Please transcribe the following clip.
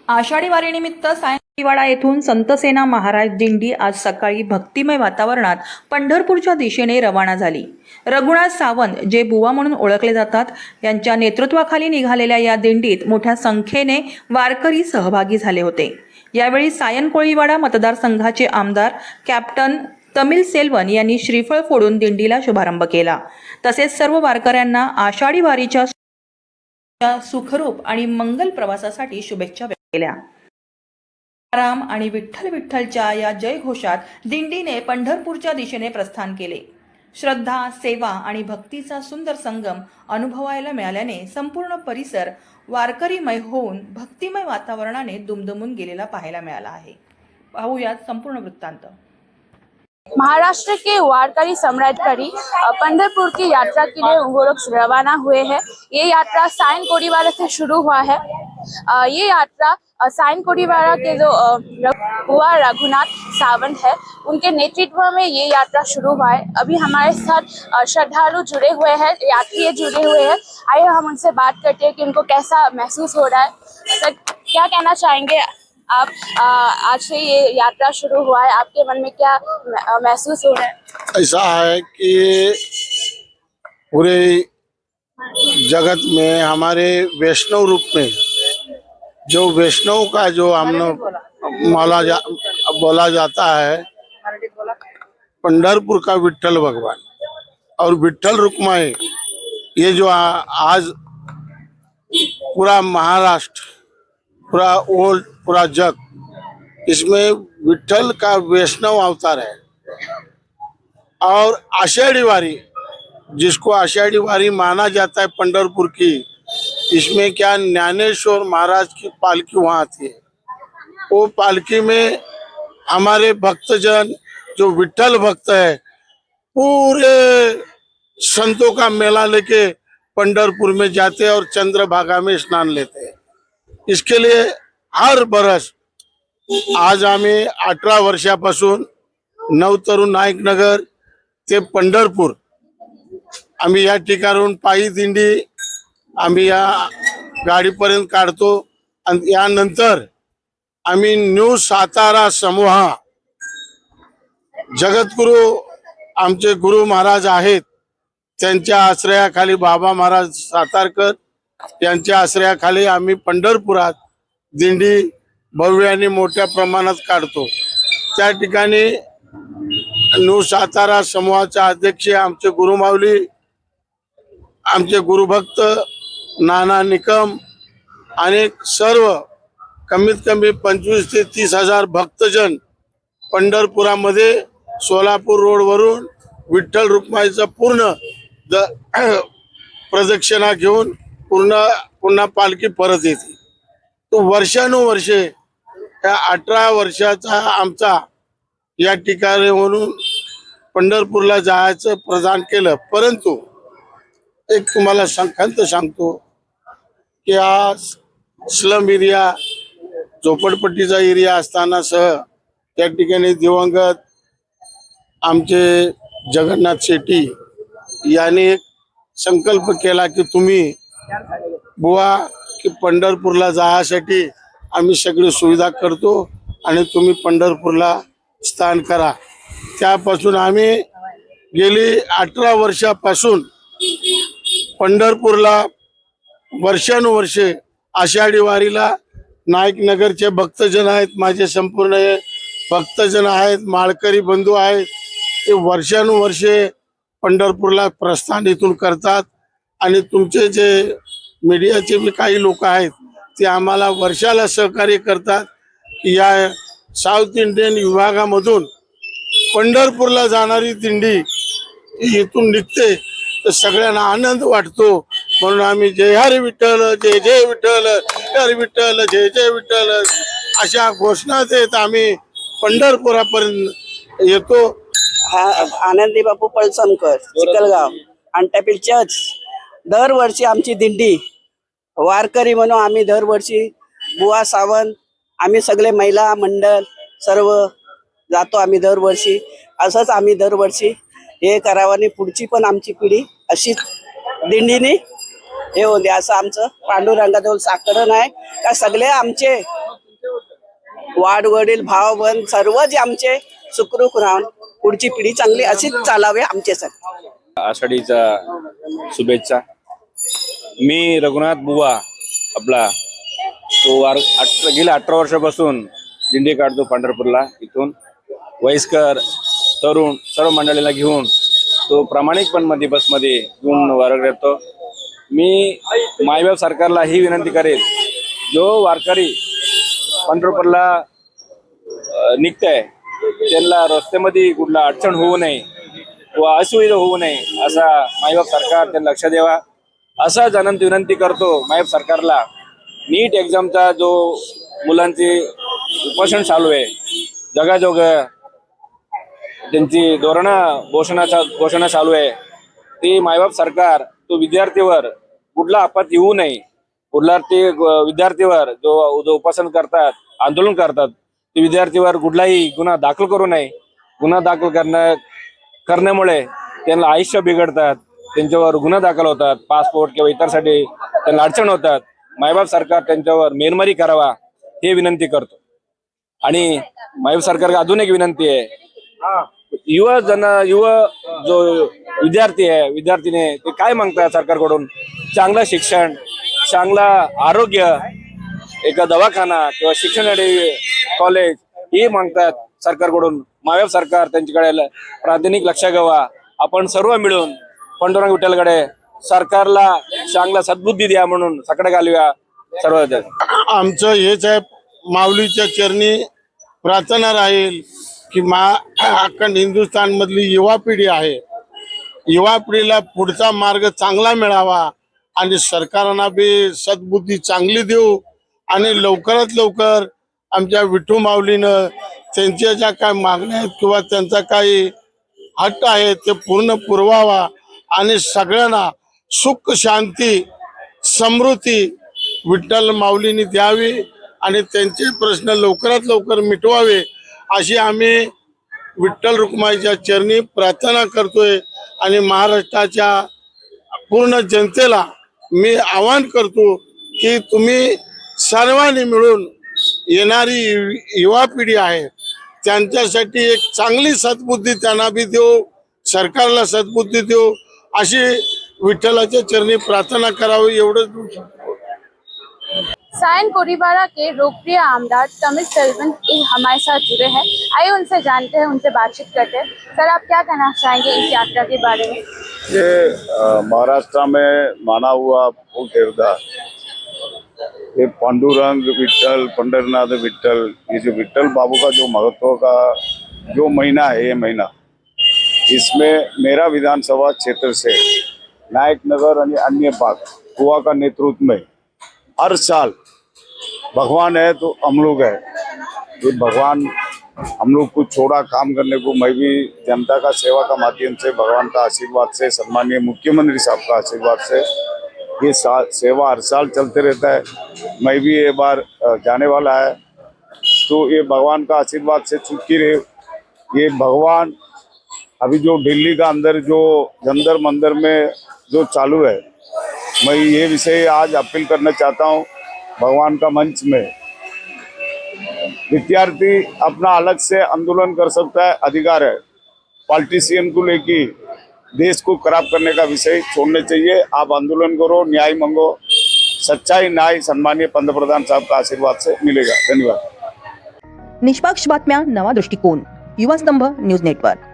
आषाढी वारीनिमित्त सायंकाळी येथून संतसेना महाराज दिंडी आज सकाळी भक्तिमय वातावरणात पंढरपूरच्या दिशेने रवाना झाली। रघुनाथ सावंत जे बुवा म्हणून ओळखले जातात यांच्या नेतृत्वाखाली निघालेल्या या दिंडीत मोठ्या संख्येने वारकरी सहभागी झाले होते। यावेळी सायंकोळीवाडा मतदारसंघाचे आमदार कॅप्टन तमिल सेल्वन यांनी श्रीफळ फोडून दिंडीला शुभारंभ केला। तसेच सर्व वारकऱ्यांना आषाढी वारीच्या सुखरूप आणि मंगल प्रवासासाठी शुभेच्छा व्यक्त केल्या। राम आणि विठ्ठल विठ्ठलच्या या जयघोषात दिंडीने पंढरपूरच्या दिशेने प्रस्थान केले। श्रद्धा, सेवा आणि भक्तीचा सुंदर संगम अनुभवायला मिळाल्याने संपूर्ण परिसर वारकरीमय होऊन भक्तिमय वातावरणाने दुमदुमून गेलेला पाहायला मिळाला आहे। पाहूयात संपूर्ण वृत्तांत। महाराष्ट्र के वारकरी सम्राटकरी पंढरपुर की यात्रा के लिए वो लोग रवाना हुए हैं। ये यात्रा सायंकोड़ीवाड़ा से शुरू हुआ है। ये यात्रा सायंकोड़ीवाड़ा के जो बुआ रघुनाथ सावंत है उनके नेतृत्व में ये यात्रा शुरू हुआ है। अभी हमारे साथ श्रद्धालु जुड़े हुए हैं, यात्री जुड़े हुए हैं। आइए हम उनसे बात करते हैं कि उनको कैसा महसूस हो रहा है। सर, क्या कहना चाहेंगे आप? आज से ये यात्रा शुरू हुआ है, आपके मन में क्या महसूस हो रहा है? ऐसा है कि पूरे जगत में हमारे वैष्णव रूप में जो वैष्णव का जो हमने बोला जाता है पंढरपुर का विठ्ठल भगवान और विठ्ठल रुक्माई, ये जो आज पूरा महाराष्ट्र, पूरा ओल्ड, पूरा जग, इसमें विठ्ठल का वैष्णव अवतार है। और आषाढ़ी वारी, जिसको आषाढ़ी वारी माना जाता है पंढरपुर की, इसमें क्या ज्ञानेश्वर महाराज की पालकी वहाँ आती है। वो पालकी में हमारे भक्तजन जो विठ्ठल भक्त है पूरे संतों का मेला लेके पंढरपुर में जाते हैं और चंद्रभागा में स्नान लेते हैं। इसके लिए हर बरस आज आम्ही 18 वर्षापासून नवतरुण नाईक नगर ते पंढरपूर आम्ही या ठिकाणून पायी दिंडी आम्ही या गाडीपर्यंत काढतो आणि यानंतर आम्ही न्यू सातारा समूह, जगद्गुरु आमचे गुरु महाराज आहेत त्यांच्या आश्रयाखाली बाबा महाराज सातारकर यांच्या आश्रयाखाली आम्ही पंढरपुरात दिंडी भव्य आणि मोठ्या प्रमाणात काढतो। त्या ठिकाणी न्यू सातारा समूहाचे अध्यक्ष आमचे गुरुमाऊली, आमचे गुरुभक्त नाना निकम आणि सर्व कमीत कमी 25 ते 30 हजार भक्तजन पंढरपुरामध्ये सोलापूर रोडवरून विठ्ठल रुक्माईचा पूर्ण प्रदक्षिणा घेऊन पुन्हा पालखी परत येते। तो वर्षानुवर्षे या 18 वर्षाचा आमचा या ठिकाणी म्हणून पंढरपूरला जायचं प्रदान केलं। परंतु एक तुम्हाला खंत सांगतो की आज स्लम एरिया, झोपडपट्टीचा एरिया असताना सह त्या ठिकाणी दिवंगत आमचे जगन्नाथ शेट्टी यांनी एक संकल्प केला की तुम्ही बुवा की पंढरपूरला जाण्यासाठी आम्ही सगळी सुविधा करतो आणि तुम्ही पंढरपूरला स्थान करा। त्यापासून आम्ही गेली 18 वर्षापासून पंढरपूरला वर्षानुवर्षे आषाढी वारीला नाईक नगरचे भक्तजन आहेत, माझे संपूर्ण भक्तजन आहेत, माळकरी बंधू आहेत, ते वर्षानुवर्षे पंढरपूरला प्रस्थान इथून करतात। आणि तुमचे जे मीडियाचे भी काही लोक आहेत ते आम्हाला वर्षाला सहकार्य करतात की या साऊथ इंडियन विभागामधून पंढरपूरला जाणारी दिंडी इथून निघते तर सगळ्यांना आनंद वाटतो। म्हणून आम्ही जय हरी विठ्ठल, जय जय विठ्ठल, हरी विठ्ठल, जय जय विठ्ठल अशा घोषणा देत आम्ही पंढरपुरापर्यंत येतो। आनंदी बापू पळसमकर, चिखलगाव, अंटापील चर्च। दरवर्षी आमची दिंडी वारकरी म्हणून आम्ही दरवर्षी बुवा सावंत, आम्ही सगळे महिला मंडळ सर्व जातो आम्ही दरवर्षी। असंच आम्ही दरवर्षी हे करावं आणि पुढची पण आमची पिढी अशीच दिंडीने हे होते असं आमचं पांडुरंगाजवळ साकडं आहे का सगळे आमचे वाडवडील भाव बंद सर्व जे आमचे सुखरूप राहून पुढची पिढी चांगली अशीच चालावे आमच्यासाठी. आषाढीचा शुभेच्छा. मी रघुनाथ बुवा आपला तो गेल्या 18 वर्षापासून दिंडी काढतो पंढरपूरला. इथून वयस्कर तरुण सर्व मंडळीला घेऊन तो प्रामाणिकपणे बसमध्ये घेऊन वारकरी येतो. मी मायबाप सरकारला ही विनंती करेल, जो वारकरी पंढरपूरला निघताय त्यांना रस्त्यामध्ये कुठला अडचण होऊ नये व असुविधा होऊ नये असा मायबाप सरकार त्यांना लक्ष द्यावा असा जनंत विनंती करतो. मायबाप सरकारला नीट एक्झामचा जो मुलांचे उपोषण चालू आहे, जगाजोग त्यांची घोषणा चालू आहे, ते मायबाप सरकार तो विद्यार्थीवर कुठला आपत येऊ नये, कुठला ते विद्यार्थीवर जो उपोषण करतात, आंदोलन करतात, ते विद्यार्थीवर कुठलाही गुन्हा दाखल करू नये. गुन्हा दाखल करण्यामुळे त्यांना आयुष्य बिघडतात, त्यांच्यावर गुन्हा दाखल होतात, पासपोर्ट किंवा इतरसाठी त्यांना अडचण होतात. मायबाप सरकार त्यांच्यावर मेरमरी करावा हे विनंती करतो. आणि मायबाप सरकार अजून एक विनंती आहे, युवा जो विद्यार्थी आहे, विद्यार्थीने ते काय मागतात सरकारकडून? चांगलं शिक्षण, चांगला आरोग्य, एका दवाखाना किंवा शिक्षण कॉलेज हे मागतात सरकारकडून. मायबाप सरकार त्यांच्याकडे प्राथमिक लक्ष घ्यावा. आपण सर्व मिळून पांडुरंग विठ्ठलकडे सरकारला चांगला सद्बुद्धी द्या म्हणून सकडे घालूया सर्व. आमचं हेच आहे, माऊलीच्या चरणी प्रार्थना राहील की अखंड हिंदुस्थान मधली युवा पिढी आहे, युवा पिढीला पुढचा मार्ग चांगला मिळावा आणि सरकारांना बी सद्बुद्धी चांगली देऊ आणि लवकरात लवकर आमच्या विठू माऊलीनं त्यांच्या ज्या काय मागण्या आहेत किंवा त्यांचा काही हट्ट आहे ते पूर्ण पुरवावा आणि सगळ्यांना सुख शांती समृद्धी विठ्ठल माऊलीने द्यावी आणि त्यांचे प्रश्न लवकरात लवकर मिटवावे अशी आम्ही विठ्ठल रुक्माईच्या चरणी प्रार्थना करतोय. आणि महाराष्ट्राच्या पूर्ण जनतेला मी आवाहन करतो की तुम्ही सर्वांनी मिळून येणारी युवा पिढी आहे त्यांच्यासाठी एक चांगली सद्बुद्धी त्यांना बी देऊ, सरकारला सद्बुद्धी देऊ अशी विठ्ठलाच्या चरणी प्रार्थना करावी एवढंच. सायन कोडीवाला के लोकप्रिय आमदार तमिल सेल्वन हमारे साथ जुड़े हैं. आइए उनसे जानते हैं, उनसे बातचीत करते हैं. सर, आप क्या कहना चाहेंगे इस यात्रा के बारे में? ये महाराष्ट्र में माना हुआ फूल देवदार ये पांडुरंग विठ्ठल, पंडरनाथ विठ्ठल, ये जो विठ्ठल बाबू का जो महत्व का जो महीना है, ये महीना इसमें मेरा विधानसभा क्षेत्र से नायक नगर और अन्य भाग गोवा का नेतृत्व में हर साल भगवान है तो हम लोग है. ये भगवान हम लोग को छोड़ा काम करने को. मैं भी जनता का सेवा का माध्यम से भगवान का आशीर्वाद से, सम्मानीय मुख्यमंत्री साहब का आशीर्वाद से ये सेवा हर साल चलते रहता है. मैं भी ये बार जाने वाला है तो ये भगवान का आशीर्वाद से चुटकी रहे. ये भगवान अभी जो दिल्ली का अंदर जो जंतर मंदिर में जो चालू है, मैं ये विषय आज अपील करना चाहता हूँ भगवान का मंच में. विद्यार्थी अपना अलग से आंदोलन कर सकता है, अधिकार है. पॉलिटिशियन को लेके देश को खराब करने का विषय छोड़ने चाहिए. आप आंदोलन करो, न्याय मांगो, सच्चाई न्याय सम्मानीय पंतप्रधान साहब का आशीर्वाद से मिलेगा. धन्यवाद. निष्पक्ष बातम्या, नवा दृष्टिकोन, युवा स्तंभ न्यूज नेटवर्क.